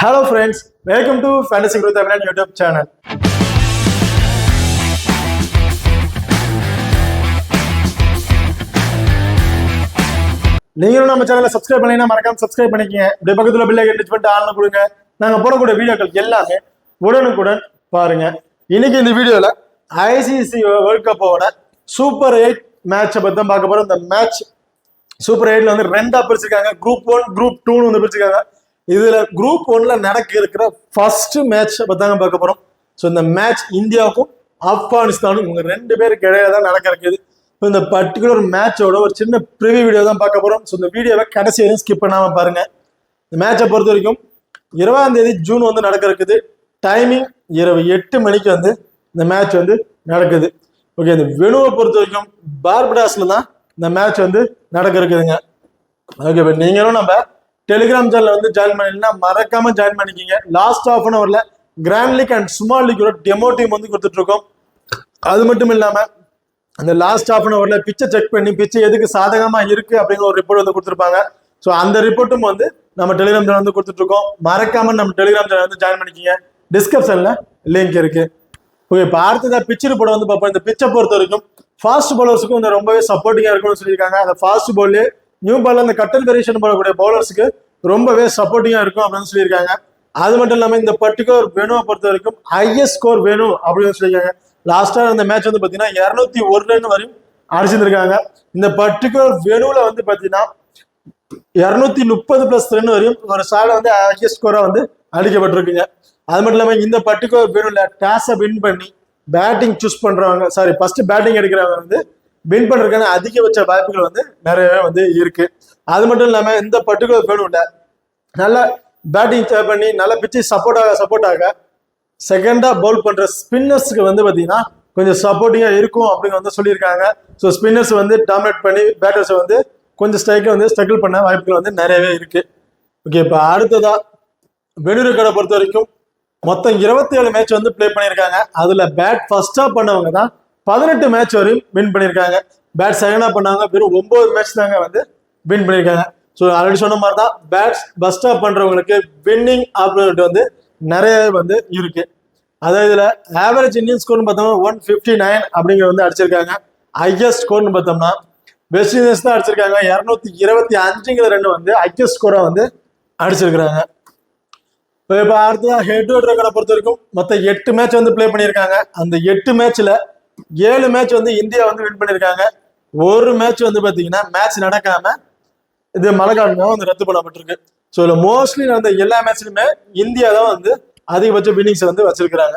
Hello friends, welcome to Fantasy Growth Tamil YouTube channel. நீங்களும் நம்ம சேனலை சப்ஸ்கிரைப் பண்ணீங்கன்னா மறக்காம சப்ஸ்கிரைப் பண்ணிக்கங்க. இப்படி பக்கத்துல பெல் ஐகான் கிளிக் பண்ணிட்டு ஆன் கொடுங்க. நாங்க போடக்கூடிய வீடியோக்கள் எல்லாமே உடனுக்குடன் பாருங்க. இன்னைக்கு இந்த வீடியோல ஐசிசி வேர்ல்ட் கப்போட சூப்பர் 8 மேட்சை பத்தி தான் பார்க்க போறோம். இந்த மேட்ச் சூப்பர் 8ல வந்து ரெண்டா பிரிச்சிருக்காங்க. குரூப் 1 குரூப் 2 வந்து பிரிச்சிருக்காங்க. இதுல குரூப் 1ல நடக்க இருக்கிற ஃபர்ஸ்ட் மேட்ச் பத்தாங்க பார்க்க போறோம். ஸோ இந்த மேட்ச் இந்தியாவுக்கும் ஆப்கானிஸ்தானும் இவங்க ரெண்டு பேருக்கு இடையே தான் நடக்க இருக்குது. இந்த பர்டிகுலர் மேட்சோட ஒரு சின்ன ப்ரிவியூ வீடியோ தான் பார்க்க போறோம். ஸோ இந்த வீடியோவை கடைசி வரையும் ஸ்கிப் பண்ணாம பாருங்க. இந்த மேட்சை பொறுத்த வரைக்கும் 20ஆம் தேதி ஜூன் வந்து நடக்க இருக்குது. டைமிங் இரவு 8 மணிக்கு வந்து இந்த மேட்ச் வந்து நடக்குது. ஓகே, இந்த வெனுவை பொறுத்த வரைக்கும் பார்படாஸ்ல தான் இந்த மேட்ச் வந்து நடக்க இருக்குதுங்க. ஓகே, இப்போ நீங்களும் நம்ம டெலிகிராம் சேனல் வந்து ஜாயின் பண்ணினா மறக்காம ஜாயின் பண்ணிக்கிங்க. லாஸ்ட் ஆஃப் அன் ஹவர்ல கிராண்ட் லீக் அண்ட் ஸ்மால் லீக்கோட டெமோ டீம் வந்து கொடுத்துட்டு இருக்கோம். அது மட்டும் இல்லாம அந்த லாஸ்ட் ஆஃப் அன் ஹவர்ல பிச்சை செக் பண்ணி பிச்சை எதுக்கு சாதகமா இருக்கு அப்படிங்கிற ஒரு ரிப்போர்ட் வந்து கொடுத்துருப்பாங்க. ஸோ அந்த ரிப்போர்ட்டும் வந்து நம்ம டெலிகிராம் சேனல் வந்து கொடுத்துட்டு இருக்கோம். மறக்காம நம்ம டெலிகிராம் சேனல் வந்து ஜாயின் பண்ணிக்கிங்க. டிஸ்கிரிப்ஷன்ல லிங்க் இருக்கு. ஓகே, இப்போ அடுத்ததா பிச் ரிப்போர்ட் வந்து பார்ப்போம். இந்த பிச்சை பொறுத்த வரைக்கும் ஃபாஸ்ட் பவுலர்ஸுக்கும் வந்து ரொம்பவே சப்போர்ட்டிங்கா இருக்கும்னு சொல்லியிருக்காங்க. அந்த ஃபாஸ்ட் பால்லே நியூ பால்ல இந்த கட்டல் வேரியேஷன் போடக்கூடிய பவுலர்ஸுக்கு ரொம்பவே சப்போர்ட்டிங்கா இருக்கும் அப்படின்னு சொல்லியிருக்காங்க. அது மட்டும் இல்லாம இந்த பர்டிகுலர் வேணுவை பொறுத்த வரைக்கும் ஹையஸ்ட் ஸ்கோர் வேணும் அப்படின்னு சொல்லியிருக்காங்க. லாஸ்டா இந்த மேட்ச் வந்து பாத்தீங்கன்னா 201 ரன் வரையும் அடிச்சிருந்திருக்காங்க. இந்த பர்டிகுலர் வேணுல வந்து பாத்தீங்கன்னா 230+ ரன் வரையும் ஒரு சாலை வந்து ஹையஸ்ட் ஸ்கோரா வந்து அடிக்கப்பட்டிருக்குங்க. அது மட்டும் இல்லாம இந்த பர்டிகுலர் வேணுல டாஸை வின் பண்ணி பேட்டிங் சூஸ் பண்றவங்க ஃபர்ஸ்ட் பேட்டிங் எடுக்கிறவங்க வந்து வின் பண்றதுக்கான அதிகபட்ச வாய்ப்புகள் வந்து நிறையவே வந்து இருக்கு. அது மட்டும் இல்லாம இந்த பர்டிகுலர் வேணுல நல்லா பேட்டிங் பண்ணி நல்லா பிச்சு சப்போர்ட் ஆக செகண்டா பவுல் பண்ற ஸ்பின்னர்ஸ்க்கு வந்து பாத்தீங்கன்னா கொஞ்சம் சப்போர்ட்டிங்கா இருக்கும் அப்படின்னு வந்து சொல்லியிருக்காங்க. ஸோ ஸ்பின்னர்ஸ் வந்து டாமினேட் பண்ணி பேட்டர்ஸ் வந்து கொஞ்சம் ஸ்ட்ரகிள் பண்ண வாய்ப்புகள் வந்து நிறையவே இருக்கு. ஓகே, இப்போ அடுத்ததா வெனு ரெக்கார்டை பொறுத்த வரைக்கும் மொத்தம் 27 மேட்ச் வந்து பிளே பண்ணியிருக்காங்க. அதுல பேட் ஃபர்ஸ்டா பண்ணவங்க தான் 18 மேட்ச் வரையும் வின் பண்ணியிருக்காங்க. பேட் செகண்டா பண்ணாங்க வெறும் 9 மேட்ச் தாங்க வந்து வின் பண்ணியிருக்காங்க. ஸோ ஆல்ரெடி சொன்ன மாதிரி தான் பேட்ஸ் ஃபர்ஸ்டா பண்றவங்களுக்கு வின்னிங் ஆப்பர்ச்சுனிட்டி வந்து நிறைய வந்து இருக்கு. அதாவது இதுல ஆவரேஜ் இந்தியன் ஸ்கோர்னு பார்த்தோம்னா 159 அப்படிங்கிறது வந்து அடிச்சிருக்காங்க. ஹையஸ்ட் ஸ்கோர்னு பார்த்தோம்னா வெஸ்ட் இண்டீஸ் தான் அடிச்சிருக்காங்க. 225 ரன் வந்து ஹையஸ்ட் ஸ்கோரா வந்து அடிச்சிருக்கிறாங்க. இப்போ அடுத்ததா ஹெட் டு ஹெட் ரெக்கார்டை பொறுத்த வரைக்கும் மொத்தம் 8 மேட்ச் வந்து பிளே பண்ணியிருக்காங்க. அந்த 8 மேட்ச்ல 7 மேட்ச் வந்து இந்தியா வந்து வின் பண்ணியிருக்காங்க. ஒரு மேட்ச் வந்து பாத்தீங்கன்னா மேட்ச் நடக்காம இது மழை காரணமாக வந்து ரத்து பண்ணப்பட்டிருக்கு. ஸோ இதுல மோஸ்ட்லி நடந்த எல்லா மேட்ச்லுமே இந்தியா தான் வந்து அதிகபட்ச வின்னிங்ஸ் வந்து வச்சிருக்கிறாங்க.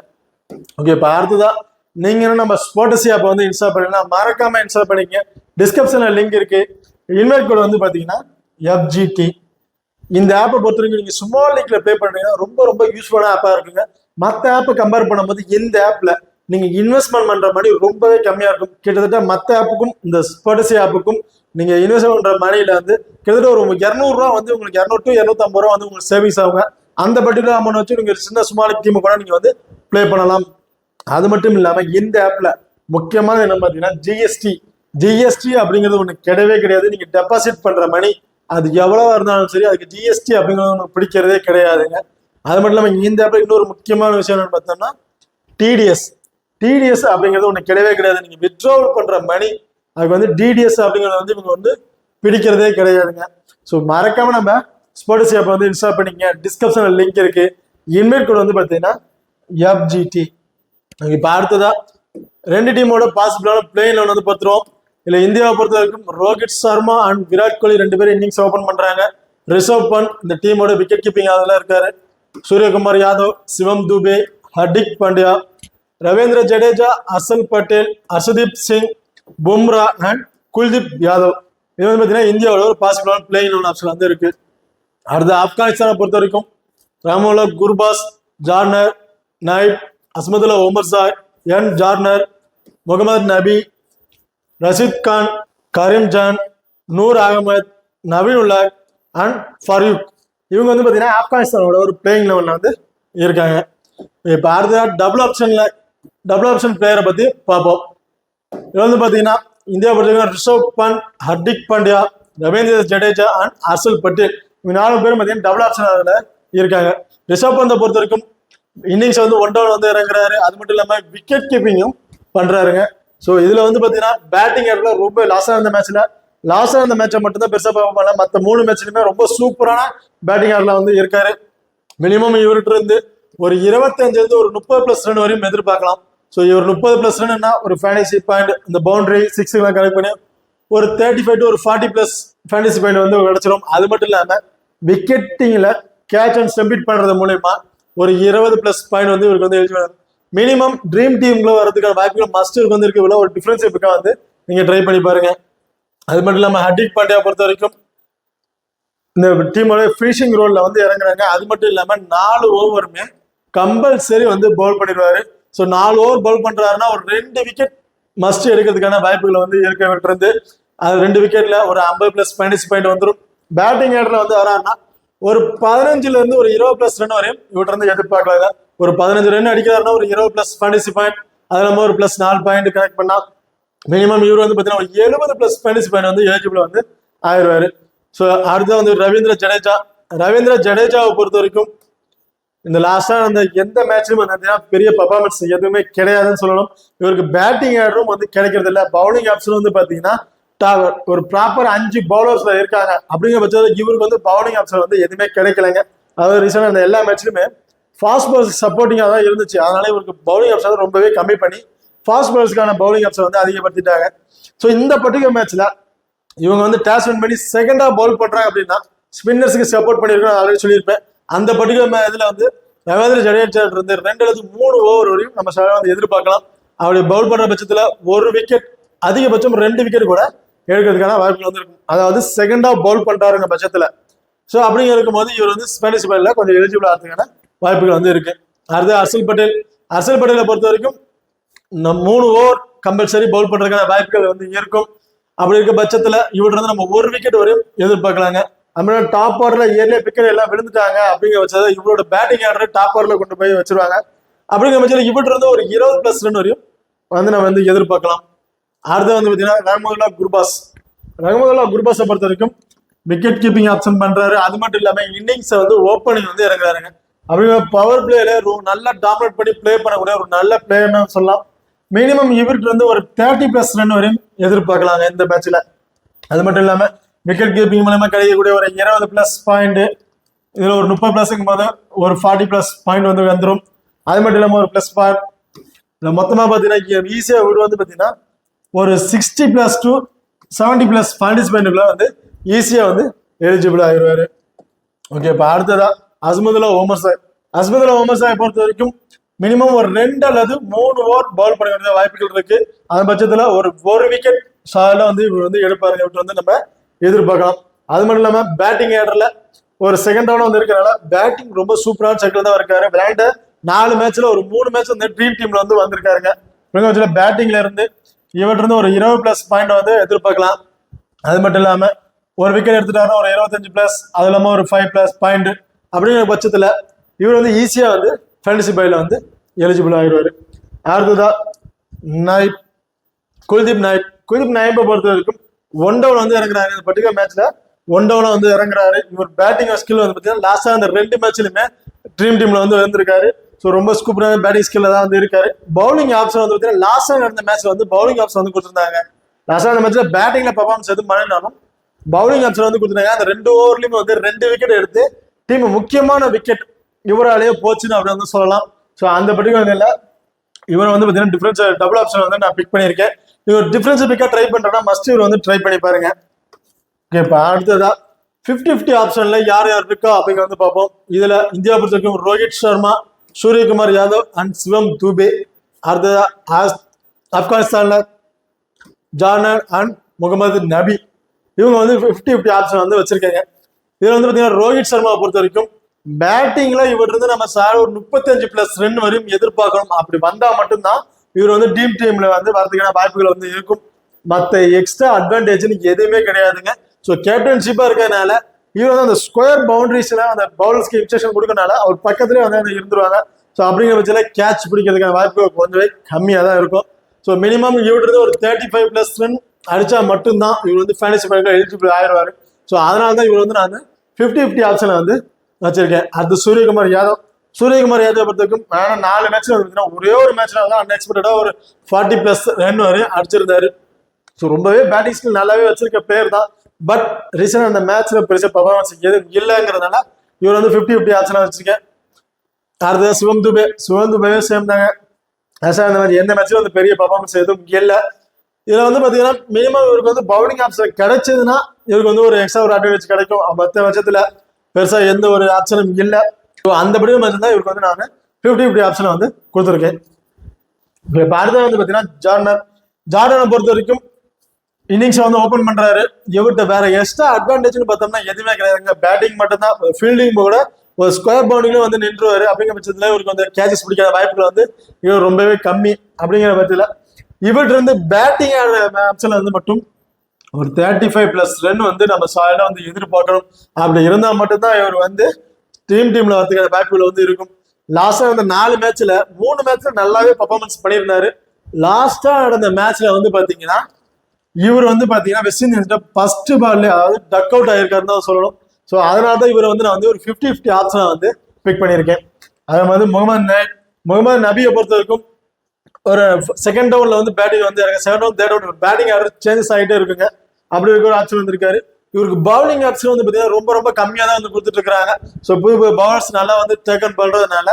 ஓகே, இப்போ அடுத்ததான் நீங்க நம்ம ஸ்போர்ட்ஸ் ஆப் வந்து இன்ஸ்டால் பண்ணீங்கன்னா மறக்காம இன்ஸ்டால் பண்ணிக்க. டிஸ்கிரிப்ஷன்ல லிங்க் இருக்கு. இன்வைட் கோட் வந்து பாத்தீங்கன்னா FGT. இந்த ஆப்பை பொறுத்த வரைக்கும் நீங்க ஸ்மால் லீக்ல ப்ளே பண்ணீங்கன்னா ரொம்ப ரொம்ப யூஸ்ஃபுல்லான ஆப்பா இருக்குங்க. மற்ற ஆப்பை கம்பேர் பண்ணும்போது இந்த ஆப்ல நீங்க இன்வெஸ்ட்மெண்ட் பண்ற மணி ரொம்பவே கம்மியா இருக்கும். கிட்டத்தட்ட மற்ற ஆப்புக்கும் இந்த ஸ்போர்ட்ஸ் ஆப்புக்கும் நீங்க இன்வெஸ்ட் பண்ற மணியில வந்து கிட்டத்தட்ட ஒரு 200 ரூபா வந்து உங்களுக்கு 200 to 250 ரூபா வந்து உங்களுக்கு சேவிங்ஸ் ஆகுங்க. அந்த பர்டிகுலர் அமௌண்ட் வச்சு நீங்க சின்ன ஸ்மால் டீம் கூட நீங்க வந்து ப்ளே பண்ணலாம். அது மட்டும் இல்லாம இந்த ஆப்ல முக்கியமான என்ன பாத்தீங்கன்னா ஜிஎஸ்டி அப்படிங்கிறது ஒண்ணு கிடையவே கிடையாது. நீங்க டெபாசிட் பண்ற மணி அது எவ்வளவா இருந்தாலும் சரி அதுக்கு ஜிஎஸ்டி அப்படிங்கிறது ஒன்று பிடிக்கிறதே கிடையாதுங்க. அது மட்டும் இல்லாம இந்த ஆப்ல இன்னொரு முக்கியமான விஷயம் என்னன்னு பார்த்தோம்னா டிடிஎஸ் அப்படிங்கிறது ஒண்ணு கிடையவே கிடையாது. நீங்க வித்ட்ராவல் பண்ற மணி அதுக்கு வந்து டிடிஎஸ் அப்படிங்கிறது வந்து இவங்க வந்து பிடிக்கிறதே கிடையாதுங்க. ஸோ மறக்காம நம்ம ஸ்போர்ட்ஸ் ஆப் வந்து இன்ஸ்டால் பண்ணிக்க. டிஸ்கிரிப்ஷன்ல லிங்க் இருக்கு. இன்வைட் கோட் வந்து பார்த்தீங்கன்னா FGT. இப்போ அடுத்ததா ரெண்டு டீமோட பாசிபிளான பிளேயிங் லெவன் வந்து பார்த்துருவோம். இல்ல இந்தியாவை பொறுத்த வரைக்கும் ரோஹித் சர்மா அண்ட் விராட் கோலி 2 பேரும் இன்னிங்ஸ் ஓபன் பண்றாங்க. ரிஷப் பண்ட் இந்த டீமோட விக்கெட் கீப்பிங் அதுல இருக்காரு. சூரியகுமார் யாதவ், சிவம் துபே, ஹர்திக் பாண்டியா, ரவீந்திர ஜடேஜா, ஹர்ஷல் பட்டேல், ஹர்ஷதீப் சிங், பும்ரா அண்ட் குல்தீப் யாதவ். இது வந்து பார்த்தீங்கன்னா இந்தியாவோட ஒரு பாசிபிளான பிளேயிங் லெவன் ஆப்ஷன் வந்து இருக்கு. அடுத்து ஆப்கானிஸ்தானை பொறுத்த வரைக்கும் ராமோலா குர்பாஸ், ஜார்னர், நைப், அஸ்மதுல்லா ஒமர்சாய், ஜார்னர், முகமது நபி, ரஷீத் கான், கரீம் ஜான், நூர் அகமது, நவீன் உல்லாக் அண்ட் ஃபரூக். இவங்க வந்து பார்த்தீங்கன்னா ஆப்கானிஸ்தானோட ஒரு பிளேயிங் லெவலில் வந்து இருக்காங்க. இப்போ அடுத்த டபுள் ஆப்ஷன் பிளேயரை பற்றி பார்ப்போம். இது வந்து பார்த்தீங்கன்னா இந்தியா பொறுத்தவரைக்கும் ரிஷப் பண்ட், ஹர்திக் பாண்டியா, ரவீந்திர ஜடேஜா அண்ட் ஹர்ஷல் பட்டேல் இவங்க 4 பேரும் பார்த்தீங்கன்னா டபுள் ஆப்ஷன் அதில் இருக்காங்க. ரிஷப் பந்தை பொறுத்த வரைக்கும் இன்னிங்ஸ் வந்து ஒன் டவுன் வந்து இறங்குறாரு. அது மட்டும் இல்லாம விக்கெட் கீப்பிங்கும் பண்றாருங்க. ஸோ இதுல வந்து பாத்தீங்கன்னா பேட்டிங் ஆடுல ரொம்ப லாஸா இருந்த மேட்சை மட்டும் தான் பெருசா பார்க்க மற்ற 3 மேட்ச்லயுமே ரொம்ப சூப்பரான பேட்டிங் ஆடுல வந்து இருக்காரு. மினிமம் இவர்கிட்ட இருந்து ஒரு 25 ஒரு 30+ ரன் வரையும் எதிர்பார்க்கலாம். ஸோ இவர் 30+ ரன்னா ஒரு ஃபேண்டசி பாயிண்ட் இந்த பவுண்டரி 6 கனெக்ட் பண்ணி ஒரு 35 to ஒரு 40+ ஃபேண்டசி பாயிண்ட் வந்து கிடைச்சிடும். அது மட்டும் இல்லாம விக்கெட்டிங்ல கேட்ச் அண்ட் ஸ்டம்பிட் பண்றது மூலயமா ஒரு 20+ பாயிண்ட் வந்து இவருக்கு வந்து எலிஜிபிள். மினிமம் ட்ரீம் டீம்ல வரதுக்கான வாய்ப்புகள் மஸ்ட் இருக்கு வந்து இருக்கு. ஒரு டிஃபரன்ஸ் எப்பக்கா வந்து நீங்க ட்ரை பண்ணி பாருங்க. அது மட்டும் இல்லாம ஹர்திக் பாண்டியா பொறுத்த வரைக்கும் இந்த டீமோட ஃபினிஷிங் ரோல்ல வந்து இறங்குறாங்க. அது மட்டும் இல்லாம 4 ஓவருமே கம்பல்சரி வந்து பவுல் பண்ணிடுவாரு. ஸோ 4 ஓவர் பவுல் பண்றாருன்னா ஒரு 2 விக்கெட் மஸ்ட் எடுக்கிறதுக்கான வாய்ப்புகள் வந்து இருக்க விட்டுருந்து. அது 2 விக்கெட்ல ஒரு 50+ ஃபேண்டசி பாயிண்ட் வந்துடும். பேட்டிங் ஆர்டர்ல வந்து வராருன்னா ஒரு 15 இருந்து ஒரு 20+ ரன் வரையும் இவர்கிட்ட இருந்து எதிர்பார்க்கலாங்க. ஒரு 15 ரன் அடிக்கிறாருன்னா ஒரு 20+ ஃபேண்டசி பாயிண்ட், அது நம்ம ஒரு +4 பாயிண்ட் கனெக்ட் பண்ணா மினிமம் இவர் வந்து பாத்தீங்கன்னா ஒரு 70+ ஃபேண்டசி பாயிண்ட் வந்து எலிஜிபிள் வந்து ஆயிடுவாரு. ஸோ அடுத்து வந்து ரவீந்திர ஜடேஜாவை பொறுத்த வரைக்கும் இந்த லாஸ்டா அந்த எந்த மேட்ச்லயும் பார்த்தீங்கன்னா பெரிய பர்ஃபார்மன்ஸ் எதுவுமே கிடையாதுன்னு சொல்லணும். இவருக்கு பேட்டிங் ஆர்டரும் வந்து கிடைக்கிறது இல்லை. பவுலிங் ஆப்ஷன் வந்து பாத்தீங்கன்னா ஒரு ப்ராப்பர் 5 பவுலர்ஸ்ல இருக்காங்க. அப்படிங்கிற பட்சத்தில் இவருக்கு வந்து பவுலிங் ஆப்ஷன் வந்து எதுவுமே கிடைக்கலைங்க. அதாவது ரீசன் அந்த எல்லா மேட்ச்லுமே ஃபாஸ்ட் பவுலர்ஸ் சப்போர்ட்டிங்காக தான் இருந்துச்சு. அதனால இவருக்கு பவுலிங் ஆப்ஷன் ரொம்பவே கம்மி பண்ணி ஃபாஸ்ட் பவுலர்ஸ்க்கான பவுலிங் ஆப்ஷன் வந்து அதிகப்படுத்திட்டாங்க. ஸோ இந்த பர்டிகுலர் மேட்ச்ல இவங்க வந்து டாஸ் வின் பண்ணி செகண்டா பவுல் பண்றாங்க அப்படின்னா ஸ்பின்னர்ஸுக்கு சப்போர்ட் பண்ணிருக்கோம் ஆல்ரெடி சொல்லியிருப்பேன். அந்த பர்டிகுலர் இதுல வந்து ரவீந்திர ஜடேஜா இருந்து 2 அல்லது 3 ஓவர் வரையும் நம்ம வந்து எதிர்பார்க்கலாம். அப்படி பவுல் பண்ற பட்சத்துல ஒரு விக்கெட் அதிகபட்சம் 2 விக்கெட் கூட எடுக்கிறதுக்கான வாய்ப்புகள் வந்து இருக்கும். அதாவது செகண்டா பவுல் பண்றாருங்க பட்சத்துல. ஸோ அப்படிங்க இருக்கும் போது இவர் வந்து ஸ்பானிஷ் பாயில கொஞ்சம் எலிஜிபிள் ஆகிறதுக்கான வாய்ப்புகள் வந்து இருக்கு. அடுத்து ஹர்ஷல் பட்டேலை பொறுத்த வரைக்கும் 3 ஓவர் கம்பல்சரி பவுல் பண்றதுக்கான வாய்ப்புகள் வந்து இருக்கும். அப்படி இருக்க பட்சத்துல இவர்கிட்ட இருந்து நம்ம 1 விக்கெட் வரையும் எதிர்பார்க்கலாங்க. நம்ம டாப் ஆர்டர்ல ஏர்லியே விக்கெட் எல்லாம் விழுந்துட்டாங்க அப்படிங்கிற பட்சத்தில் இவரோட பேட்டிங் ஆர்டர் டாப் ஆர்டர்ல கொண்டு போய் வச்சிருவாங்க. அப்படிங்கிற பட்சத்தில் இவர்கிட்ட இருந்து ஒரு 20+ ரன் வரையும் வந்து நம்ம வந்து எதிர்பார்க்கலாம். அடுத்து வந்து பாத்தீங்கன்னா ரஹ்மதுல்லா குர்பாஸை பொறுத்த வரைக்கும் விக்கெட் கீப்பிங் ஆப்ஷன் பண்றாரு. அது மட்டும் இல்லாம இன்னிங்ஸ் வந்து ஓப்பனிங் வந்து இறங்குறாருங்க. அப்படிங்கிற பவர் பிளேல நல்லா டாமினேட் பண்ணி பிளே பண்ணக்கூடிய ஒரு நல்ல பிளேயர்னு சொல்லலாம். மினிமம் இவருக்கு வந்து ஒரு 30+ ரன் வரையும் எதிர்பார்க்கலாங்க இந்த மேட்ச்ல. அது மட்டும் இல்லாம விக்கெட் கீப்பிங் மூலமா கிடைக்கக்கூடிய ஒரு 20+ பாயிண்ட், இதுல ஒரு 30+ போது ஒரு 40+ பாயிண்ட் வந்து வந்துடும். அது மட்டும் இல்லாம ஒரு +. மொத்தமா பாத்தீங்கன்னா ஈஸியா இவர் வந்து பாத்தீங்கன்னா ஒரு 60+ to 70+ பார்ட்டிசிபென்ட்ல வந்து ஈஸியா வந்து எலிஜிபிள் ஆயிடுவாரு. ஓகே, இப்ப அடுத்ததா அஸ்மதுல்லா ஓமர் சாயை பொறுத்த வரைக்கும் மினிமம் ஒரு 2 அல்லது 3 ஓவர் பவுல் பண்ண வேண்டிய வாய்ப்புகள் இருக்கு. அந்த பட்சத்துல ஒரு விக்கெட் ஷாட்ல வந்து இவர் வந்து எடுப்பாருங்க. இவர் வந்து நம்ம எதிர்பார்க்கலாம். அது மட்டும் இல்லாம பேட்டிங் ஆர்டர்ல ஒரு செகண்ட் ரவுண்ட் வந்து இருக்கிறனால பேட்டிங் ரொம்ப சூப்பரான செக்ல தான் இருக்காரு. விளையாண்ட 4 மேட்ச்ல ஒரு 3 மேட்ச் வந்து ட்ரீம் டீம்ல வந்து வந்திருக்காருங்க. பேட்டிங்ல இருந்து இவர்கிட்ட இருந்து ஒரு 20+ பாயிண்ட் வந்து எதிர்பார்க்கலாம். அது மட்டும் இல்லாம ஒரு விக்கெட் எடுத்துட்டாருன்னா ஒரு 25+, அது இல்லாம ஒரு 5+ பாயிண்ட் அப்படிங்கிற பட்சத்துல இவர் வந்து ஈஸியா வந்து ஃபேண்டசி பாயில வந்து எலிஜிபிள் ஆயிடுவாரு. அடுத்ததா குல்தீப் நாயப்பை பொறுத்த வரைக்கும் 1 டவுன் வந்து இறங்குறாரு. இந்த பர்டிகுலர் மேட்ச்ல 1 டவுன் வந்து இறங்குறாரு. இவர் பேட்டிங் ஸ்கில் வந்து பாத்தீங்கன்னா லாஸ்டா அந்த 2 மேட்ச்லயுமே ட்ரீம் டீம்ல வந்து வந்திருக்காரு. ஸோ ரொம்ப சூப்பரான பேட்டிங் ஸ்கில்ல தான் வந்து இருக்காரு. பவுலிங் ஆப்ஷன் வந்து பாத்தீங்கன்னா லாஸ்டா நடந்த மேட்ச்ல வந்து பவுலிங் ஆப்ஷன் வந்து கொடுத்துருந்தாங்க. லாஸ்டா அந்த மேட்ச்ல பேட்டிங்ல பர்ஃபார்மன்ஸ் எதுவும் பண்ணினாலும் பவுலிங் ஆப்ஷன் வந்து கொடுத்துருந்தாங்க. அந்த 2 ஓவர்லயுமே வந்து 2 விக்கெட் எடுத்து டீம் முக்கியமான விக்கெட் இவராலேயே போச்சுன்னு அப்படி வந்து சொல்லலாம். ஸோ அந்த பர்டிகுலர் இவரை வந்து பாத்தீங்கன்னா டிஃபரன்ஸ் டபுள் ஆப்ஷன் வந்து நான் பிக் பண்ணியிருக்கேன். இவர் டிஃபரன்ஸ் பிக்கா ட்ரை பண்றேன்னா மஸ்ட் இவர் வந்து ட்ரை பண்ணி பாருங்க. ஓகே, இப்போ அடுத்ததா 50-50 ஆப்ஷன்ல யார் இருக்கா அப்படிங்க வந்து பார்ப்போம். இதுல இந்தியா பொறுத்த வரைக்கும் ரோஹித் சர்மா, சூரியகுமார் யாதவ் அண்ட் சிவம் தூபே. அடுத்ததா ஆப்கானிஸ்தான்ல ஜார்னர் அண்ட் முகமது நபி. இவங்க வந்து 50-50 ஆப்ஷன் வந்து வச்சிருக்காங்க. இதுல வந்து பாத்தீங்கன்னா ரோஹித் சர்மாவை பொறுத்த வரைக்கும் பேட்டிங்ல இவர் இருந்து நம்ம ஒரு 35+ ரன் வரையும் எதிர்பார்க்கணும். அப்படி வந்தா மட்டும்தான் இவர் வந்து டீம்ல வந்து வரதுக்கான வாய்ப்புகள் வந்து இருக்கும். மற்ற எக்ஸ்ட்ரா அட்வான்டேஜ்னு எதுவுமே கிடையாதுங்க. ஸோ கேப்டன்ஷிப்பா இருக்கிறதுனால இவர் வந்து அந்த ஸ்கொயர் பவுண்டரிஸ்ல அந்த பவுலர்ஸ்க்கு இன்ஸ்ட்ரக்ஷன் கொடுக்கறனால அவர் பக்கத்துலேயே வந்து இருந்துருவாங்க. ஸோ அப்படிங்கிற பட்சத்தில் கேட்ச் பிடிக்கிறதுக்கான வாய்ப்பு கொஞ்சம் கம்மியாக தான் இருக்கும். ஸோ மினிமம் இவருக்கு ஒரு 35+ ரன் அடிச்சா மட்டும்தான் இவர் வந்து ஃபேண்டசி பாயிண்ட்ல எலிஜிபிள் ஆயிடுவாரு. ஸோ அதனால தான் இவர் வந்து நான் 50-50 ஆப்ஷனை வந்து வச்சிருக்கேன். அடுத்து சூரியகுமார் யாதவ். சூரியகுமார் யாதவ் பொறுத்தவரைக்கும் 4 மேட்ச்ல வந்து ஒரே ஒரு மேட்ச்ல தான் அன்எக்ஸ்பெக்டடா ஒரு 40+ ரன் வரை அடிச்சிருந்தாரு. ஸோ ரொம்பவே பேட்டிங் ஸ்கில் நல்லாவே வச்சிருக்க பேர் தான். பட் ரீசெண்டாக அந்த மேட்ச்ல பெருசாக பர்ஃபார்மன்ஸ் எதுவும் இல்லைங்கிறதுனால இவர் வந்து 50-50 ஆப்ஷனாக வச்சிருக்கேன். அடுத்தது சிவம் துபே. சிவம் துபேவே சேம் தாங்க. இந்த மாதிரி எந்த மேட்ச்ல வந்து பெரிய பர்ஃபார்மன்ஸ் எதுவும் இல்லை. இதுல வந்து பாத்தீங்கன்னா மினிமம் இவருக்கு வந்து பவுலிங் ஆப்ஷன் கிடைச்சதுன்னா இவருக்கு வந்து ஒரு எக்ஸ்ட்ரா ஒரு அட்வான்டேஜ் கிடைக்கும். மற்ற பட்சத்துல பெருசா எந்த ஒரு ஆப்ஷனும் இல்லை. அந்தபடி மட்டும் தான் இவருக்கு வந்து நான் 50-50 ஆப்ஷனை வந்து கொடுத்துருக்கேன். இப்போ அடுத்த வந்து பாத்தீங்கன்னா ஜார்டனை பொறுத்த வரைக்கும் இன்னிங்ஸ் வந்து ஓபன் பண்றாரு. இவர்கிட்ட வேற எக்ஸ்ட்ரா அட்வான்டேஜ்னு பார்த்தோம்னா எதுவுமே கிடையாதுங்க. பேட்டிங் மட்டும் தான். ஃபீல்டிங் கூட ஒரு ஸ்கொயர் பவுண்டிங்ல வந்து நின்றுவாரு. அப்படிங்கிற பட்சத்துல இவருக்கு வந்து கேச்சஸ் பிடிக்காத வாய்ப்புகள் வந்து இவர் ரொம்பவே கம்மி. அப்படிங்கிற பட்சத்துல இவர்கிட்ட இருந்து பேட்டிங் ஆடுற ஆப்ஷன்ல வந்து மட்டும் ஒரு 35+ ரன் வந்து நம்ம சாலிடா வந்து எதிர்பார்க்கணும். அப்படி இருந்தா மட்டும்தான் இவர் வந்து டீம்ல வரதுக்கான வாய்ப்புகள் வந்து இருக்கும். லாஸ்டா வந்து 4 மேட்ச்ல 3 மேட்ச்ல நல்லாவே பர்ஃபார்மன்ஸ் பண்ணியிருந்தாரு. லாஸ்டா நடந்த மேட்ச்ல வந்து பாத்தீங்கன்னா இவர் வந்து பாத்தீங்கன்னா வெஸ்ட் இண்டீஸ் ஃபர்ஸ்ட் பால்ல அதாவது டக் அவுட் ஆயிருக்காருன்னு தான் சொல்லணும். ஸோ அதனால தான் இவர் வந்து நான் வந்து ஒரு 50-50 ஆப்ஷனை வந்து பிக் பண்ணியிருக்கேன். அதே மாதிரி முகமது நபியை பொறுத்த வரைக்கும் ஒரு செகண்ட் டவுன்ல வந்து பேட்டிங் வந்து second down third down batting order changes ஆகிட்டே இருக்குங்க. அப்படி இருக்க ஒரு ஆப்ஷன் வந்திருக்காரு. இவருக்கு பவுலிங் ஆப்ஷன் வந்து பார்த்தீங்கன்னா ரொம்ப கம்மியாக தான் வந்து கொடுத்துட்டு இருக்காங்க. ஸோ புது பவுலர்ஸ் நல்லா வந்து டேக்கன் பண்றதுனால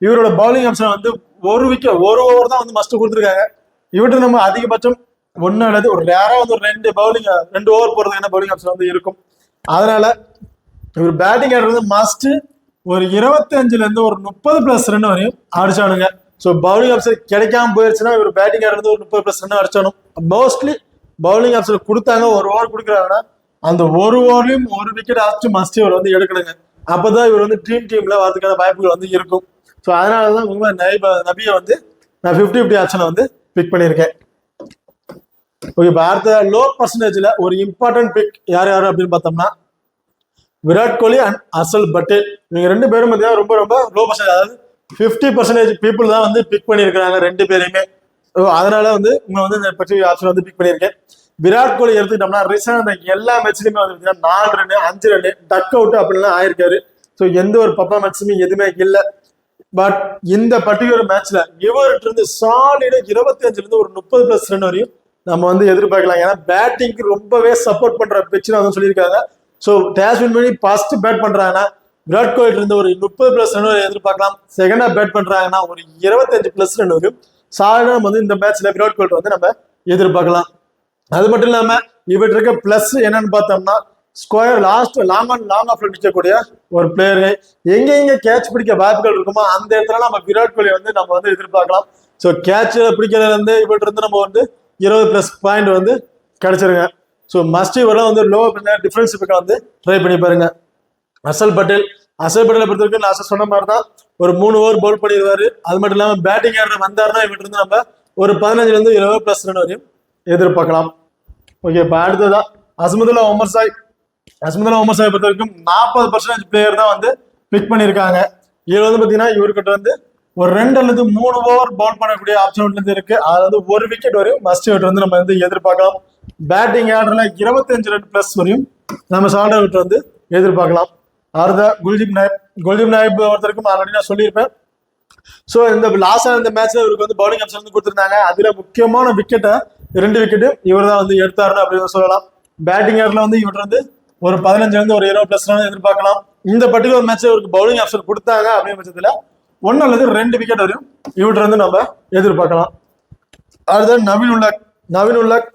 இவரோட பவுலிங் ஆப்ஷன் வந்து ஒரு ஓவர் தான் வந்து மஸ்ட் கொடுத்துருக்காங்க. இவர்கிட்ட நம்ம அதிகபட்சம் 1 அல்லது ஒரு ரேரா வந்து ஒரு 2 ஓவர் போறதுக்கான பவுலிங் ஆப்ஷன் வந்து இருக்கும். அதனால இவர் பேட்டிங் ஆடுறது மஸ்ட் ஒரு 25 ஒரு 30+ ரன் வரையும் அடிச்சானுங்க. ஸோ பவுலிங் ஆப்ஷன் கிடைக்காம போயிருச்சுன்னா இவர் பேட்டிங் ஆடுறது ஒரு 30+ ரன் அடிச்சானும். மோஸ்ட்லி பவுலிங் ஆப்ஷன் கொடுத்தாங்க. ஒரு ஓவர் கொடுக்குறாங்கன்னா அந்த ஒரு ஓவர்லயும் ஒரு விக்கெட் ஆச்சு மஸ்ட் இவர் வந்து எடுக்கணுங்க. அப்பதான் இவர் வந்து டீம்ல வரதுக்கான வாய்ப்புகள் வந்து இருக்கும். ஸோ அதனாலதான் நபியை வந்து நான் 50-50 ஆப்ஷனை வந்து பிக் பண்ணியிருக்கேன். ஓகே, இப்போ அடுத்த லோ பர்சன்டேஜ்ல ஒரு இம்பார்ட்டன்ட் பிக் யார் அப்படின்னு பார்த்தோம்னா விராட் கோலி அண்ட் அசல் பட்டேல். இவங்க 2 பேரும் பார்த்தீங்கன்னா ரொம்ப லோ பர்சன்டேஜ், அதாவது 50% பீப்புள் தான் வந்து பிக் பண்ணியிருக்கிறாங்க 2 பேரையுமே. அதனால வந்து உங்களை வந்து இந்த பற்றி ஆப்ஷன் வந்து பிக் பண்ணியிருக்கேன். விராட் கோலி எடுத்துக்கிட்டோம்னா ரீசெண்டாக அந்த எல்லா மேட்ச்லயுமே வந்து 4 ரன் 5 ரன் டக் அவுட் அப்படின்லாம் ஆயிருக்காரு. ஸோ எந்த ஒரு பர்ஃபார்மன்ஸுமே எதுவுமே இல்லை. பட் இந்த பர்டிகுலர் மேட்ச்ல இவர்கிட்ட இருந்து சாலிடா 25 ஒரு 30+ ரன் வரையும் நம்ம வந்து எதிர்பார்க்கலாம். ஏன்னா பேட்டிங்க்கு ரொம்பவே சப்போர்ட் பண்ற பிச்சுன்னு வந்து சொல்லியிருக்காங்க. ஸோ டேஸ் வின் பண்ணி ஃபர்ஸ்ட் பேட் பண்றாங்கன்னா விராட் கோலி இருந்து ஒரு 30+ ரன் வரை எதிர்பார்க்கலாம். செகண்டா பேட் பண்றாங்கன்னா ஒரு 25+ ரன் வரையும் சாலிடா வந்து இந்த மேட்ச்ல விராட் கோலி வந்து நம்ம எதிர்பார்க்கலாம். அது மட்டும் இல்லாம இவர்கிட்ட இருக்க பிளஸ் என்னன்னு பார்த்தோம்னா ஸ்கொயர் லாங் ஆஃப்ல நிற்கக்கூடிய ஒரு பிளேயரு. எங்க கேட்ச் பிடிக்க வாய்ப்புகள் இருக்குமோ அந்த இடத்துல நம்ம விராட் கோலி வந்து நம்ம வந்து எதிர்பார்க்கலாம். ஸோ கேட்ச் பிடிக்கிறதுல இருந்து இவர்கிட்ட இருந்து நம்ம வந்து 20+ பாயிண்ட் வந்து கிடைச்சிருங்க. ஸோ மஸ்ட் இவரெல்லாம் வந்து லோ டிஃபரன்ஸ் வந்து ட்ரை பண்ணி பாருங்க. அசல் பட்டேலை பொறுத்த வரைக்கும் நான் சொன்ன மாதிரி தான் ஒரு 3 ஓவர் பவுல் பண்ணிடுவாரு. அது மட்டும் இல்லாமல் பேட்டிங் ஆடுற வந்தாருன்னா இவர்கிட்ட இருந்து நம்ம ஒரு 15 20+ ரன் வரையும் எதிர்பார்க்கலாம். ஓகே, இப்போ அடுத்ததான் அஸ்மதுல்லா உமர் சாய் பொறுத்த வரைக்கும் 40% பிளேயர் தான் வந்து பிக் பண்ணியிருக்காங்க. இவர் வந்து பார்த்தீங்கன்னா இவர்கிட்ட வந்து ஒரு 2 அல்லது 3 ஓவர் பவுல் பண்ணக்கூடிய ஆப்ஷன் வந்து இருக்கு. அதாவது ஒரு விக்கெட் வரையும் மஸ்ட் இவர்கிட்ட வந்து நம்ம வந்து எதிர்பார்க்கலாம். பேட்டிங் ஆர்டர்ல 25 ரன் பிளஸ் வரையும் நம்ம சால்டா விட்டு வந்து எதிர்பார்க்கலாம். அடுத்த குல்தீப் நாயப் ஒருத்தருக்கும் ஆல்ரெடி நான் சொல்லியிருப்பேன். ஸோ இந்த லாஸ்டா இந்த மேட்ச்ல இவருக்கு வந்து பவுலிங் ஆப்ஷன் வந்து கொடுத்துருந்தாங்க. அதுல முக்கியமான விக்கெட்டை 2 விக்கெட்டு இவர் தான் வந்து எடுத்தாருன்னு அப்படின்னு சொல்லலாம். பேட்டிங் ஆர்டர்ல வந்து இவர்கிட்ட வந்து ஒரு 15 ஒரு 20+ ரன் எதிர்பார்க்கலாம். இந்த பர்டிகுலர் மேட்ச்ல இவருக்கு பவுலிங் ஆப்ஷன் கொடுத்தாங்க அப்படிங்கிற பட்சத்துல 1 அல்லது 2 விக்கெட் வரையும் இவர்கிட்ட வந்து நம்ம எதிர்பார்க்கலாம். அடுத்த நவீன் உல்லக்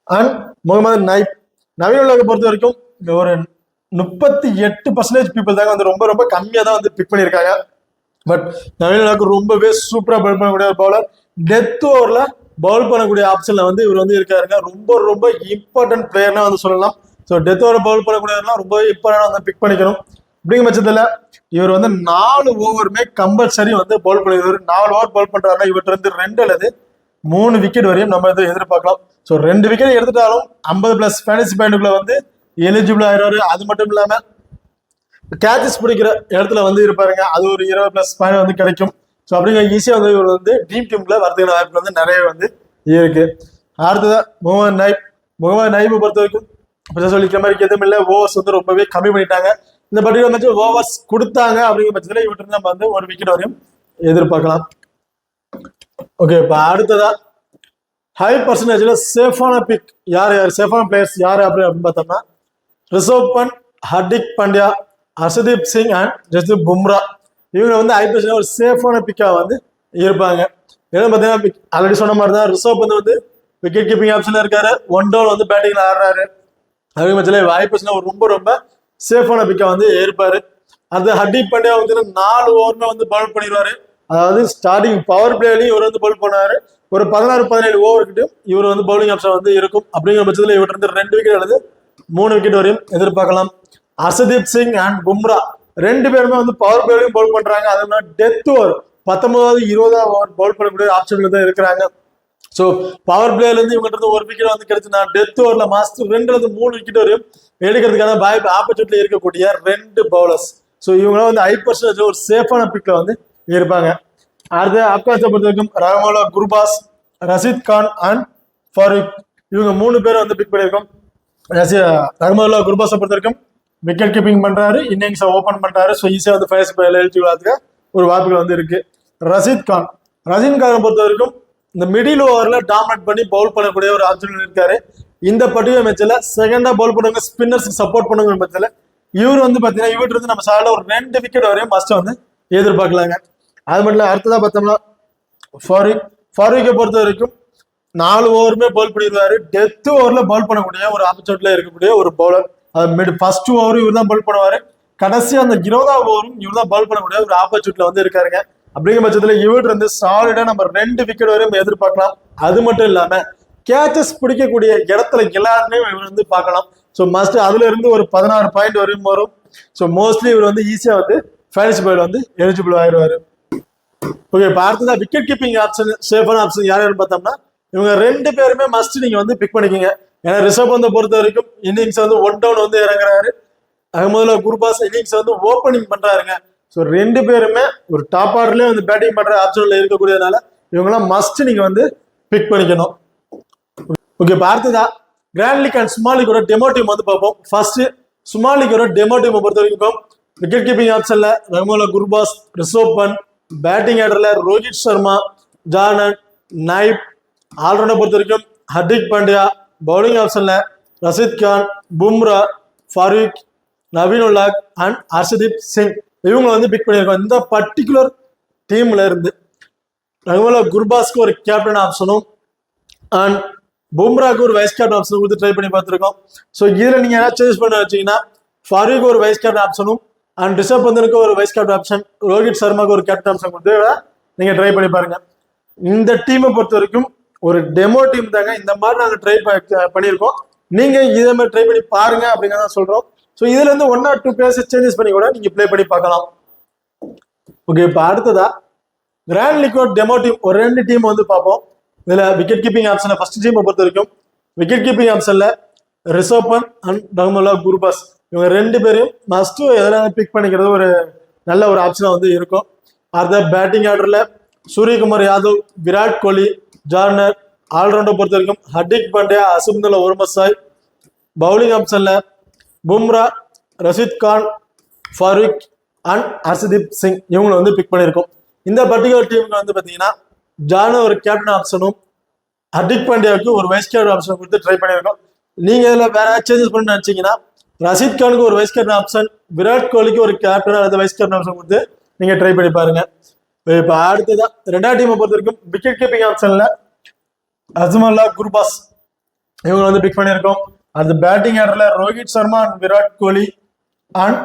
அண்ட் முகமது நவீன் உல்லக்கை பொறுத்த வரைக்கும் ஒரு 38% பீப்புள் தாங்க வந்து ரொம்ப கம்மியா தான் வந்து பிக் பண்ணியிருக்காங்க. பட் நவீன் உல்லக் ரொம்பவே சூப்பரா பவுல் பண்ணக்கூடிய ஒரு பவுலர். டெத் ஓவர்ல பவுல் பண்ணக்கூடிய ஆப்ஷன்ல வந்து இவர் வந்து இருக்காருங்க. ரொம்ப இம்பார்ட்டன்ட் பிளேயர்னா வந்து சொல்லலாம். ஸோ டெத் ஓவர் பவுல் பண்ணக்கூடியவர்லாம் ரொம்ப இம்பார்ட்டன்டா வந்து பிக் பண்ணிக்கணும். அப்படிங்கிற பட்சத்துல இவர் வந்து 4 ஓவருமே கம்பல்சரி வந்து பவுல் பண்ணிடுவார். 4 ஓவர் பவுல் பண்றாருன்னா இவர்கிட்ட இருந்து 2 அல்லது 3 விக்கெட் வரையும் நம்ம வந்து எதிர்பார்க்கலாம். ஸோ 2 விக்கெட் எடுத்துட்டாலும் 50+ ஃபேண்டசி பாயிண்ட்டுக்குள்ள வந்து எலிஜிபிள் ஆயிடுவாரு. அது மட்டும் இல்லாம கேச்சஸ் பிடிக்கிற இடத்துல வந்து இருப்பாருங்க. அது ஒரு 20+ பாயிண்ட் வந்து கிடைக்கும். ஸோ அப்படிங்கிற ஈஸியா வந்து இவர் வந்து டீம்ல வரதுக்கான வாய்ப்பு வந்து நிறைய வந்து இருக்கு. அடுத்ததான் முகமது நைபை பொறுத்த வரைக்கும் சொல்லிக்கிற மாதிரி எதுவும் இல்லை. ஓவர்ஸ் வந்து ரொம்பவே கம்மி பண்ணிட்டாங்க. இந்த பர்டிகுலர் மேட்ச் ஓவர்ஸ் கொடுத்தாங்க அப்படிங்கிற பட்சத்தில் இவர்கிட்ட நம்ம வந்து ஒரு விக்கெட் வரையும் எதிர்பார்க்கலாம். ஓகே, இப்போ அடுத்ததா ஹை பர்சன்டேஜ்ல சேஃபான பிக் யார் சேஃபான பிளேயர்ஸ் யார் அப்படின்னு பார்த்தோம்னா ரிஷப் பண்ட், ஹர்திக் பாண்டியா, ஹர்ஷதீப் சிங் அண்ட் ஜஸ்பிரீத் பும்ரா இவங்க வந்து ஹை பர்சன்டேஜ் ஒரு சேஃபான பிக்கா வந்து இருப்பாங்க. ஏன்னா பார்த்தீங்கன்னா ஆல்ரெடி சொன்ன மாதிரி தான் ரிஷப் பண்ட் வந்து விக்கெட் கீப்பிங் ஆப்ஷன்ல இருக்காரு, 1 டவுன் வந்து பேட்டிங்ல ஆடுறாரு. அதே பட்சத்தில் ஹை பர்சன்டேஜ் ஒரு ரொம்ப சேஃபான பிக்கா வந்து இருப்பாரு. அது ஹர்திக் பாண்டியா வந்து 4 ஓவருமே வந்து பவுல் பண்ணிடுவாரு. அதாவது ஸ்டார்டிங் பவர் பிளேலையும் இவர் வந்து பவுல் பண்ணாரு. ஒரு 16-17 ஓவர்கிட்டும் இவர் வந்து பவுலிங் ஆப்ஷன் வந்து இருக்கும். அப்படிங்கிற பட்சத்தில் இவர்கிட்ட இருந்து 2 விக்கெட் அல்லது 3 விக்கெட் வரையும் எதிர்பார்க்கலாம். ஹர்ஷதீப் சிங் அண்ட் பும்ரா 2 பேருமே வந்து பவர் பிளேலையும் பவுல் பண்றாங்க. அதே மாதிரி டெத் ஓவர் 19வது 20வது ஓவர் பவுல் பண்ணக்கூடிய ஆப்ஷன்ல தான் இருக்கிறாங்க. ஸோ பவர் பிளேல இருந்து இவங்க இருந்து 1 விக்கெட் வந்து கிடைச்சுன்னா டெத் ஓவர்ல மாஸ்டர் 2-3 விக்கெட் வரையும் எடுக்கிறதுக்கான வாய்ப்பு ஆப்பர்ச்சுனிட்டி இருக்கக்கூடிய 2 பவுலர்ஸ். ஸோ இவங்களாம் வந்து ஹை பர்சன்டேஜ் ஒரு சேஃபான பிக்ல வந்து இருப்பாங்க. அடுத்து ஆப்கானிஸ்தான் பொறுத்த வரைக்கும் ரஹ்மானுல்லா குர்பாஸ், ரஷீத் கான் அண்ட் ஃபாரூக் இவங்க 3 பேரை வந்து பிக் பண்ணியிருக்கோம். ரஹ்மானுல்லா குர்பாஸை பொறுத்த வரைக்கும் விக்கெட் கீப்பிங் பண்றாரு, இன்னிங்ஸை ஓபன் பண்றாரு. ஸோ ஈஸியாக வந்து ஃபைனல்ஸ் எலிஜிபிள் ஆகிறதுக்கு ஒரு வாய்ப்புகள் வந்து இருக்கு. ரஷீத் கானை பொறுத்த வரைக்கும் இந்த மிடில் ஓவர்ல டாமினேட் பண்ணி பவுல் பண்ணக்கூடிய ஒரு ஆப்ஷன் இருக்காரு. இந்த பர்டிகுலர் மேட்ச்ல செகண்டா பவுல் பண்ணுவாங்க, ஸ்பின்னர்ஸ்க்கு சப்போர்ட் பண்ணுங்கிற பட்சத்தில் இவர் வந்து பாத்தீங்கன்னா இவர்கிட்ட இருந்து நம்ம சால ஒரு 2 விக்கெட் வரையும் மஸ்ட் வந்து எதிர்பார்க்கலாங்க. அது மட்டும் இல்ல அடுத்ததா பார்த்தோம்னா ஃபாரூக்கை பொறுத்த வரைக்கும் 4 ஓவருமே பவுல் பண்ணிடுவாரு. டெத் ஓவர்ல பவுல் பண்ணக்கூடிய ஒரு ஆப்பர்ச்சுனிட்டில இருக்கக்கூடிய ஒரு பவுலர். ஃபர்ஸ்ட் ஓவர் இவர் தான் பவுல் பண்ணுவாரு, கடைசி அந்த 20வது ஓவரும் இவர் தான் பவுல் பண்ணக்கூடிய ஒரு ஆப்பர்ச்சுனிட்டில வந்து இருக்காருங்க. அப்படிங்கிற பட்சத்துல இவர்கிட்ட இருந்து சாலிடா நம்ம 2 விக்கெட் வரையும் எதிர்பார்க்கலாம். அது மட்டும் இல்லாம கேச்சஸ் பிடிக்கக்கூடிய இடத்துல எல்லாருமே இவர் வந்து பார்க்கலாம். ஸோ மஸ்ட் அதுல இருந்து ஒரு 16 பாயிண்ட் வரையும் வரும். ஸோ மோஸ்ட்லி இவர் வந்து ஈஸியா வந்து ஃபேன்சி பாயில் வந்து எலிஜிபிள் ஆயிடுவாரு. ஓகே, இப்போ அடுத்ததா விக்கெட் கீப்பிங் ஆப்ஷன் சேஃபான ஆப்ஷன் யாரும் பார்த்தோம்னா இவங்க 2 பேருமே மஸ்ட் நீங்க வந்து பிக் பண்ணிக்கோங்க. ஏன்னா ரிஷப் பந்தை பொறுத்த வரைக்கும் இன்னிங்ஸ் வந்து 1 டவுன் வந்து இறங்குறாரு. அகமதுல்லா குர்பாஸ் இன்னிங்ஸ் வந்து ஓப்பனிங் பண்றாருங்க. ஸோ 2 பேருமே ஒரு டாப் ஆர்டர்லயே வந்து பேட்டிங் பண்ற ஆப்ஷன்ல இருக்கக்கூடியதுனால இவங்கெல்லாம் மஸ்ட் நீங்க வந்து பிக் பண்ணிக்கணும். ஓகே, இப்போ அடுத்ததா கிராண்ட் லீக் அண்ட் ஸ்மால் லீக்கோட டெமோ டீம் வந்து பார்ப்போம். ஃபர்ஸ்ட் ஸ்மால் லீக்கோட டெமோ டீமை பொறுத்த வரைக்கும் விக்கெட் கீப்பிங் ஆப்ஷன்ல ரஹ்மானுல்லா குர்பாஸ், ரிஷப் பண்ட், பேட்டிங் ஆர்டர்ல ரோஹித் சர்மா, ஜார்டன், நைப், ஆல்ரவுண்டர் பொறுத்த வரைக்கும் ஹர்திக் பாண்டியா, பவுலிங் ஆப்ஷன்ல ரஷீத் கான், பும்ரா, ஃபாரூக், நவீன் உல்லாக் அண்ட் ஹர்ஷதீப் சிங் இவங்க வந்து பிக் பண்ணியிருக்கோம். இந்த பர்டிகுலர் டீம்ல இருந்து ரஹ்மானுல்லா குர்பாஸ்க்கு ஒரு கேப்டன் ஆப்ஷனும் அண்ட் பும்ராக்கு ஒரு வைஸ் கேப்டன் ஆப்ஷன் கொடுத்து ட்ரை பண்ணி பார்த்துருக்கோம். ஸோ இதுல நீங்க ஏதாவது சேஞ்ச் பண்ண வச்சீங்கன்னா ஃபாரூக் ஒரு வைஸ் கேப்டன் ஆப்ஷனும் அண்ட் ரிஷப் பந்தனுக்கு ஒரு வைஸ் கேப்டன் ஆப்ஷன், ரோஹித் சர்மாக்கு ஒரு கேப்டன் ஆப்ஷன் கொடுத்து நீங்க ட்ரை பண்ணி பாருங்க. இந்த டீமை பொறுத்த வரைக்கும் ஒரு டெமோ டீம் தாங்க. இந்த மாதிரி நாங்கள் ட்ரை பண்ணியிருக்கோம். நீங்க இதே மாதிரி ட்ரை பண்ணி பாருங்க அப்படிங்கிறத சொல்றோம். ஸோ இதுல இருந்து 1 or 2 பிளேயர்ஸ் சேஞ்சஸ் பண்ணி கூட நீங்க ப்ளே பண்ணி பார்க்கலாம். ஓகே, இப்போ அடுத்ததா கிராண்ட் லீக்கோட டெமோ டீம் ஒரு 2 டீம் வந்து பார்ப்போம். இதுல விக்கெட் கீப்பிங் ஆப்ஷன்ல ஃபர்ஸ்ட் டீமை பொறுத்த வரைக்கும் விக்கெட் கீப்பிங் ஆப்ஷன்ல ரிஷப் பண்ட் அண்ட் ரஹ்மானுல்லா குர்பாஸ் இவங்க 2 பேரையும் மஸ்ட் எதனால பிக் பண்ணிக்கிறது ஒரு நல்ல ஒரு ஆப்ஷனா வந்து இருக்கும். அடுத்த பேட்டிங் ஆர்டர்ல சூரியகுமார் யாதவ், விராட் கோலி, ஜார்னர், ஆல்ரவுண்டர் பொறுத்த வரைக்கும் ஹர்திக் பாண்டியா, அசுப்துல்லா உர்மசாய், பவுலிங் ஆப்ஷன்ல பும்ரா, ரஷீத் கான், ஃபாரூக் அண்ட் ஹர்ஷதீப் சிங் இவங்களை வந்து பிக் பண்ணியிருக்கோம். இந்த பர்டிகுலர் டீமுக்கு வந்து பார்த்தீங்கன்னா ஜார்னர் ஒரு கேப்டன் ஆப்ஷனும் ஹர்திக் பாண்டியாவுக்கு ஒரு வைஸ் கேப்டன் ஆப்ஷன் கொடுத்து ட்ரை பண்ணியிருக்கோம். நீங்க இதில் வேற சேஞ்சஸ் பண்ணி நினைச்சீங்கன்னா ரஷீத் கானுக்கு ஒரு வைஸ் கேப்டன் ஆப்ஷன், விராட் கோலிக்கு ஒரு கேப்டன் அல்லது வைஸ் கேப்டன் ஆப்ஷன் கொடுத்து நீங்க ட்ரை பண்ணி பாருங்க. இப்போ அடுத்ததான் 2வது டீமை பொறுத்த வரைக்கும் விக்கெட் கீப்பிங் ஆப்ஷன்ல ரஹ்மானுல்லா குர்பாஸ் இவங்க வந்து பிக் பண்ணியிருக்கோம். அந்த பேட்டிங் ஆர்டர்ல ரோஹித் சர்மா அண்ட் விராட் கோலி அண்ட்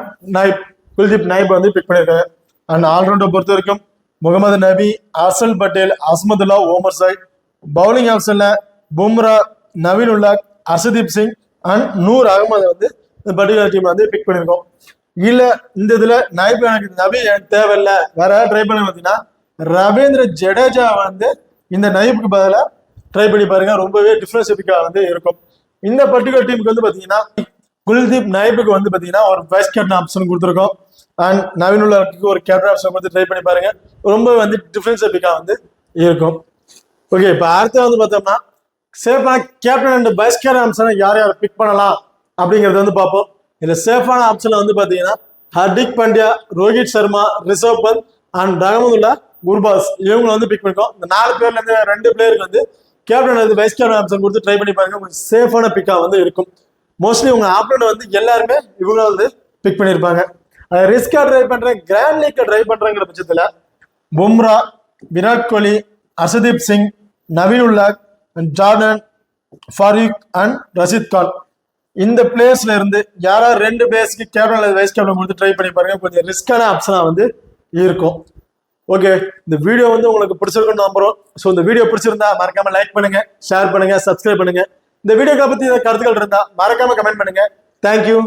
குல்தீப் நைப் வந்து பிக் பண்ணியிருக்காங்க. அண்ட் ஆல்ரவுண்டர் பொறுத்த வரைக்கும் முகமது நபி, ஹர்ஷல் பட்டேல், அஸ்மதுல்லா ஓமர்சாய், பவுலிங் ஆப்ஷன்ல பும்ரா, நவீன் உல்லாக், ஹர்ஷதீப் சிங் அண்ட் நூர் அகமது வந்து இந்த பர்டிகுலர் டீம் வந்து பிக் பண்ணியிருக்கோம். இல்ல இந்த இதுல நைப் எனக்கு நபி எனக்கு தேவையில்லை வேற ட்ரை பண்ணி பார்த்தீங்கன்னா ரவீந்திர ஜடேஜா வந்து இந்த நைப்புக்கு பதிலாக ட்ரை பண்ணி பாருங்க. ரொம்பவே டிஃபரன்சிபிக்கா வந்து இருக்கும். இந்த பர்டிகுலர் டீமுக்கு வந்து பாத்தீங்கன்னா குல்தீப் நைப்புக்கு வந்து பாத்தீங்கன்னா ஒரு வைஸ் கேப்டன் ஆப்ஷன் கொடுத்துருக்கோம். அண்ட் நவீன் உல்லாக்கு ஒரு கேப்டன் ஆப்ஷன் கொடுத்து ட்ரை பண்ணி பாருங்க. ரொம்ப வந்து டிஃபரன்சிபிக்கா வந்து இருக்கும். ஓகே, இப்போ அடுத்த வந்து பார்த்தோம்னா சேஃபான கேப்டன் அண்ட் வைஸ் கேப்டன் ஆப்ஷனை யார் யார் பிக் பண்ணலாம் அப்படிங்கறத வந்து பார்ப்போம். இதுல சேஃபான ஆப்ஷன்ல வந்து பாத்தீங்கன்னா ஹர்திக் பாண்டியா, ரோஹித் சர்மா, ரிஷப் பந்த் அண்ட் ரஹமதுல்லா குர்பாஸ் இவங்களை வந்து பிக் பண்ணிருக்கோம். இந்த 4 பேர்ல இருந்து 2 பிளேயருக்கு வந்து கேப்டன் வந்து வைஸ் கேப்டன் ஆப்ஷன் கொடுத்து ட்ரை பண்ணி பாருங்க. கொஞ்சம் சேஃபான பிக்கா வந்து இருக்கும். மோஸ்ட்லி உங்க ஆப்னண்ட் வந்து எல்லாருமே இவங்க வந்து பிக் பண்ணியிருப்பாங்க. ரிஸ்கா ட்ரை பண்றேன், கிராண்ட் லீக்ல ட்ரை பண்றேங்கிற பட்சத்துல பும்ரா, விராட் கோலி, ஹர்ஷதீப் சிங், நவீன் உல்லாக், ஜார்டன், ஃபாரூக் அண்ட் ரஷீத் கான் இந்த பிளேயர்ஸ்ல இருந்து யாராவது 2 பிளேயர்ஸ்க்கு கேப்டன் அல்லது வைஸ் கேப்டன் கொடுத்து ட்ரை பண்ணி பாருங்க. கொஞ்சம் ரிஸ்கான ஆப்ஷனா வந்து இருக்கும். ஓகே, இந்த வீடியோ வந்து உங்களுக்கு பிடிச்சிருக்குன்னு நம்புறோம். ஸோ இந்த வீடியோ பிடிச்சிருந்தா மறக்காம லைக் பண்ணுங்க, ஷேர் பண்ணுங்க, சப்ஸ்கிரைப் பண்ணுங்க. இந்த வீடியோக்களை பத்தி கருத்துக்கள் இருந்தா மறக்காம கமெண்ட் பண்ணுங்க. தேங்க்யூ.